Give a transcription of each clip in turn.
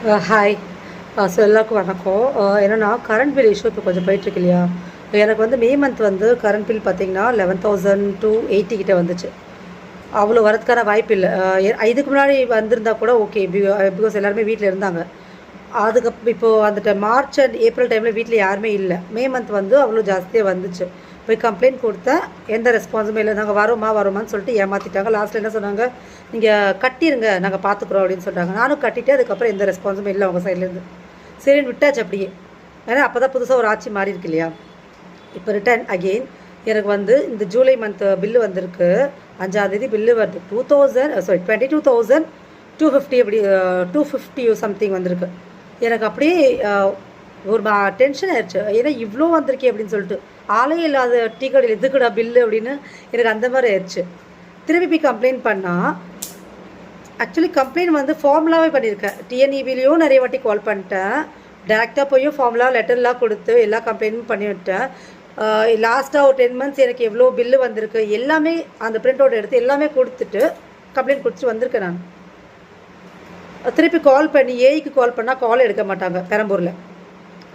Hi. எல்லாருக்கும் வணக்கம். என்னென்னா கரண்ட் பில் இஷ்யூ இப்போ கொஞ்சம் போயிட்டுருக்கு இல்லையா. எனக்கு வந்து மே மந்த் வந்து கரண்ட் பில் பார்த்தீங்கன்னா 11,000 to 80 கிட்ட வந்துச்சு. அவ்வளோ வரதுக்கான வாய்ப்பு இல்லை. இதுக்கு முன்னாடி வந்திருந்தா கூட ஓகே, பிகாஸ் எல்லாருமே வீட்டில் இருந்தாங்க. இப்போது அந்த மார்ச் அண்ட் ஏப்ரல் டைமில் வீட்டில் யாருமே இல்லை. மே மந்த் வந்து அவ்வளோ ஜாஸ்தியாக வந்துச்சு. போய் கம்ப்ளைண்ட் கொடுத்தேன், எந்த ரெஸ்பான்ஸுமே இல்லை. நாங்கள் வரோமான்னு சொல்லிட்டு ஏமாற்றிட்டாங்க. லாஸ்ட்டில் என்ன சொன்னாங்க, நீங்கள் கட்டிடுங்க, நாங்கள் பார்த்துக்குறோம் அப்படின்னு சொல்லிட்டாங்க. நானும் கட்டிட்டு அதுக்கப்புறம் எந்த ரெஸ்பான்ஸுமே இல்லை அவங்க சைட்லேருந்து. சரின்னு விட்டாச்சு அப்படியே. ஏன்னா அப்போ தான் புதுசாக ஒரு ஆட்சி மாறி இருக்கு இல்லையா. இப்போ ரிட்டர்ன் அகெயின் எனக்கு வந்து இந்த ஜூலை மந்த் பில்லு வந்திருக்கு. 5ஆம் தேதி பில்லு வருது. 22,250 அப்படி 250 சம்திங் வந்திருக்கு. எனக்கு அப்படியே ஒரு டென்ஷன் ஆயிடுச்சு. ஏன்னா இவ்வளோ வந்திருக்கே அப்படின்னு சொல்லிட்டு, ஆளே இல்லாத டீ கடையில் எதுக்குடா பில்லு அப்படின்னு எனக்கு அந்த மாதிரி ஆயிடுச்சு. திருப்பி போய் கம்ப்ளைண்ட் பண்ணால், ஆக்சுவலி கம்ப்ளைண்ட் வந்து ஃபார்முலாவே பண்ணியிருக்கேன். டிஎன்இபிலையும் நிறைய வாட்டி கால் பண்ணிட்டேன். டேரெக்டாக போய் ஃபார்முலா லெட்டர்லாம் கொடுத்து எல்லா கம்ப்ளைண்ட்டும் பண்ணிவிட்டேன். லாஸ்ட்டாக ஒரு 10 months எனக்கு எவ்வளோ பில்லு வந்திருக்கு எல்லாமே அந்த பிரிண்ட் அவுட் எடுத்து எல்லாமே கொடுத்துட்டு கம்ப்ளைண்ட் கொடுத்துட்டு வந்திருக்கேன். நான் திருப்பி கால் பண்ணி ஏஐக்கு கால் பண்ணால் கால் எடுக்க மாட்டாங்க பெரம்பூரில்.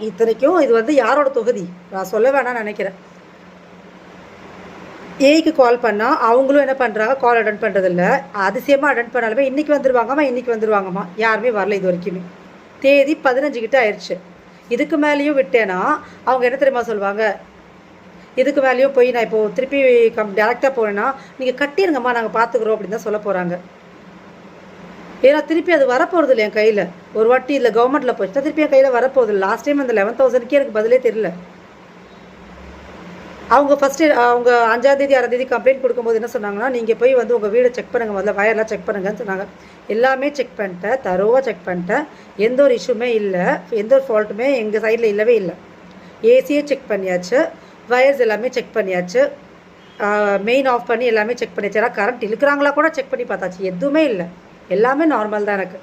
இத்தனைக்கும் இது வந்து யாரோட தொகுதி நான் சொல்ல வேணாம்னு நினைக்கிறேன். ஏஐக்கு கால் பண்ணால் அவங்களும் என்ன பண்ணுறாங்க, கால் அட்டன் பண்ணுறதில்ல. அதிசயமாக அட்டன் பண்ணாலுமே இன்றைக்கி வந்துடுவாங்கம்மா யாருமே வரல இது வரைக்குமே. தேதி 15 கிட்ட ஆயிடுச்சு. இதுக்கு மேலேயும் விட்டேன்னா அவங்க என்ன தெரியுமா சொல்லுவாங்க, இதுக்கு மேலேயும் போய் நான் இப்போது திருப்பி டேரெக்டாக போனேன்னா நீங்கள் கட்டிடுங்கம்மா நாங்கள் பார்த்துக்குறோம் அப்படின்னு தான் சொல்ல போகிறாங்க. ஏன்னா திருப்பி அது வரப்போகிறது இல்லை என் கையில். ஒரு வாட்டி இல்லை கவர்மெண்ட்டில் போச்சுன்னா திருப்பி என் கையில் வரப்போகுது இல்லை. லாஸ்ட் டைம் அந்த 11,000க்கே எனக்கு பதிலே தெரியல. அவங்க ஃபஸ்ட்டு அவங்க 5ஆம் தேதி 6ஆம் தேதி கம்ப்ளைண்ட் கொடுக்கும்போது என்ன சொன்னாங்கன்னா, நீங்கள் போய் வந்து உங்கள் வீடை செக் பண்ணுங்கள், முதல்ல வயர்லாம் செக் பண்ணுங்கன்னு சொன்னாங்க. எல்லாமே செக் பண்ணிட்டேன், தரோவாக செக் பண்ணிட்டேன். எந்த ஒரு இஷ்யூமே இல்லை, எந்த ஒரு ஃபால்ட்டுமே எங்கள் சைடில் இல்லவே இல்லை. ஏசியே செக் பண்ணியாச்சு, வயர்ஸ் எல்லாமே செக் பண்ணியாச்சு, மெயின் ஆஃப் பண்ணி எல்லாமே செக் பண்ணியாச்சு. ஏன்னா கரண்ட் இழுக்கிறாங்களா கூட செக் பண்ணி பார்த்தாச்சு, எதுவுமே இல்லை, எல்லாமே நார்மல் தான் எனக்கு.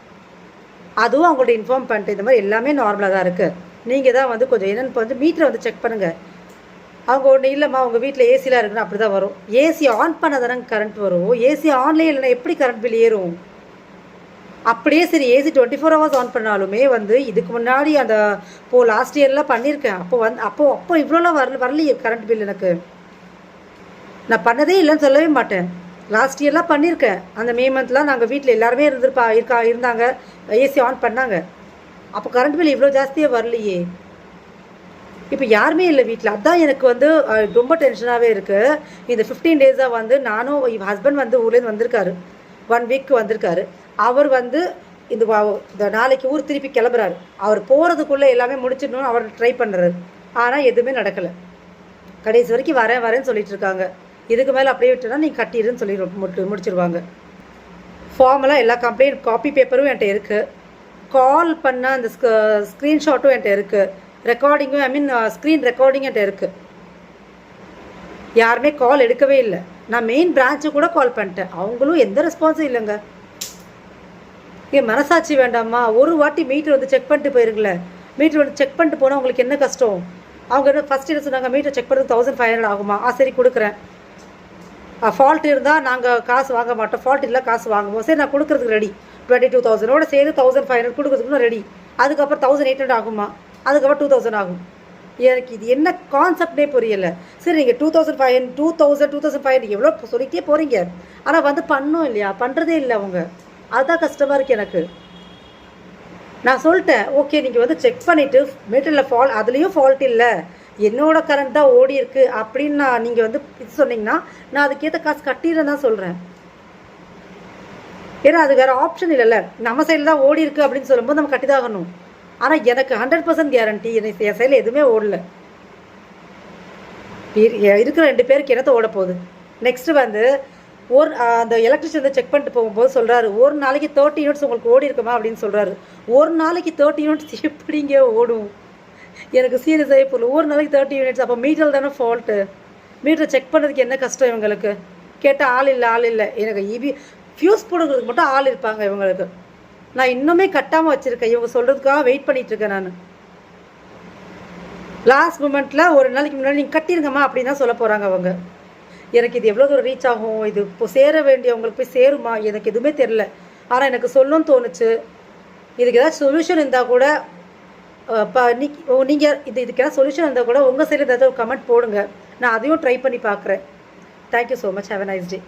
அதுவும் அவங்கள்ட்ட இன்ஃபார்ம் பண்ணிட்டு இந்த மாதிரி எல்லாமே நார்மலாக தான் இருக்குது, நீங்கள் தான் வந்து கொஞ்சம் என்னென்னு இப்போ வந்து மீட்டரை வந்து செக் பண்ணுங்கள். அவங்க ஒன்று இல்லைம்மா உங்கள் வீட்டில் ஏசிலாம் இருக்குன்னு அப்படி தான் வரும். ஏசி ஆன் பண்ண தானே கரண்ட் வரும், ஏசி ஆன்லேயே இல்லைன்னா எப்படி கரண்ட் பில் ஏறும்? அப்படியே சரி ஏசி 24 hours ஆன் பண்ணாலுமே வந்து இதுக்கு முன்னாடி அந்த லாஸ்ட் இயர்லாம் பண்ணியிருக்கேன். அப்போ இவ்வளோலாம் வரலையே கரண்ட் பில் எனக்கு. நான் பண்ணதே இல்லைன்னு சொல்லவே மாட்டேன். லாஸ்ட் இயர்லாம் பண்ணியிருக்கேன். அந்த மே மந்த்லாம் நாங்கள் வீட்டில் எல்லாருமே இருந்தாங்க, ஏசி ஆன் பண்ணாங்க. அப்போ கரண்ட் பில் இவ்வளோ ஜாஸ்தியாக வரலையே. இப்போ யாருமே இல்லை வீட்டில். அதுதான் எனக்கு வந்து ரொம்ப டென்ஷனாகவே இருக்குது. இந்த 15 days வந்து நானும் ஹஸ்பண்ட் வந்து ஊர்லேருந்து வந்திருக்காரு, 1 week வந்திருக்காரு. அவர் வந்து இந்த நாளைக்கு ஊர் திருப்பி கிளம்புறாரு. அவர் போகிறதுக்குள்ளே எல்லாமே முடிச்சிடணும்னு அவர் ட்ரை பண்ணுறாரு. ஆனால் எதுவுமே நடக்கலை. கடைசி வரைக்கும் வரேன்னு சொல்லிட்டு இருக்காங்க. இதுக்கு மேலே அப்படியே விட்டுனா நீங்கள் கட்டிடுன்னு சொல்லி முடிச்சிருவாங்க. ஃபார்மெல்லாம் எல்லா கம்ப்ளைண்ட் காப்பி பேப்பரும் என்கிட்ட இருக்குது. கால் பண்ண அந்த ஸ்க்ரீன்ஷாட்டும் என்கிட்ட இருக்குது. ரெக்கார்டிங்கும் ஸ்க்ரீன் ரெக்கார்டிங் என்கிட்ட இருக்குது. யாருமே கால் எடுக்கவே இல்லை. நான் மெயின் பிரான்ச்சு கூட கால் பண்ணிட்டேன், அவங்களும் எந்த ரெஸ்பான்ஸும் இல்லைங்க. மனசாட்சி வேண்டாமா? ஒரு வாட்டி மீட்டர் வந்து செக் பண்ணிட்டு போயிருங்களே. மீட்டர் வந்து செக் பண்ணிட்டு போனால் உங்களுக்கு என்ன கஷ்டம்? அவங்க என்ன ஃபஸ்ட்டு என்ன சொன்னாங்க, மீட்டர் செக் பண்ணுறது 1,500 ஆகுமா? சரி கொடுக்குறேன். ஃபால்ட் இருந்தால் நாங்கள் காசு வாங்க மாட்டோம், ஃபால்ட் இல்லை காசு வாங்குவோம். சரி நான் கொடுக்குறதுக்கு ரெடி. 22,000 சேர்ந்து 1,500 கொடுக்குறதுக்கு ரெடி. அதுக்கப்புறம் 1,800 ஆகுமா? அதுக்கப்புறம் 2,000 ஆகும். எனக்கு இது என்ன கான்செப்டே புரியலை. சரி நீங்கள் 2,500 எவ்வளோ சொல்லிகிட்டே போகிறீங்க, ஆனால் வந்து பண்ணோம் இல்லையா, பண்ணுறதே இல்லை அவங்க. அதுதான் கஷ்டமாக இருக்குது எனக்கு. நான் சொல்லிட்டேன், ஓகே நீங்கள் வந்து செக் பண்ணிவிட்டு மீட்டரில் அதுலேயும் ஃபால்ட் இல்லை, என்னோட கரண்ட் தான் ஓடி இருக்குது அப்படின்னு நீங்கள் வந்து இது சொன்னீங்கன்னா நான் அதுக்கேற்ற காசு கட்டிடுறேன் தான் சொல்கிறேன். ஏன்னா அது வேறு ஆப்ஷன் இல்லைல்ல. நம்ம சைடில் தான் ஓடி இருக்குது அப்படின்னு சொல்லும்போது நம்ம கட்டி தான் ஆகணும். ஆனால் எனக்கு 100% கேரண்டி எனக்கு என் சைடில் எதுவுமே ஓடலை. இருக்கிற 2 பேருக்கு என்னத்தை ஓட போகுது? நெக்ஸ்ட்டு வந்து அந்த எலக்ட்ரிஷியன் வந்து செக் பண்ணிட்டு போகும்போது சொல்கிறாரு, ஒரு நாளைக்கு 30 யூனிட்ஸ் உங்களுக்கு ஓடி இருக்குமா அப்படின்னு சொல்கிறாரு. ஒரு நாளைக்கு 30 யூனிட்ஸ் எப்படிங்க ஓடும்? எனக்கு சீரியஸாகவே போகல. ஒரு நாளைக்கு 30 யூனிட்ஸ். அப்போ மீட்டர் தானே ஃபால்ட்டு. மீட்டரை செக் பண்ணுறதுக்கு என்ன கஷ்டம் இவங்களுக்கு? கேட்டால் ஆள் இல்லை. எனக்கு ஃபியூஸ் போடுறதுக்கு மட்டும் ஆள் இருப்பாங்க இவங்களுக்கு. நான் இன்னுமே கட்டாமல் வச்சுருக்கேன். இவங்க சொல்கிறதுக்காக வெயிட் பண்ணிகிட்ருக்கேன். நான் லாஸ்ட் மூமெண்ட்டில் ஒரு நாளைக்கு முன்னாடி நீங்கள் கட்டிருங்கம்மா அப்படின்னு தான் சொல்ல போகிறாங்க அவங்க. எனக்கு இது எவ்வளோ தூரம் ரீச் ஆகும், இது இப்போ சேர வேண்டியவங்களுக்கு போய் சேருமா, எனக்கு எதுவுமே தெரில. ஆனால் எனக்கு சொல்லணும்னு தோணுச்சு. இதுக்கு ஏதாவது சொல்யூஷன் இருந்தால் கூட நீங்கள் இதுக்கு ஏதாவது சொல்யூஷன் இருந்தால் கூட உங்கள் சைடில் ஏதாவது ஒரு கமெண்ட் போடுங்க, நான் அதையும் ட்ரை பண்ணி பார்க்குறேன். Thank you so much. Have a nice day.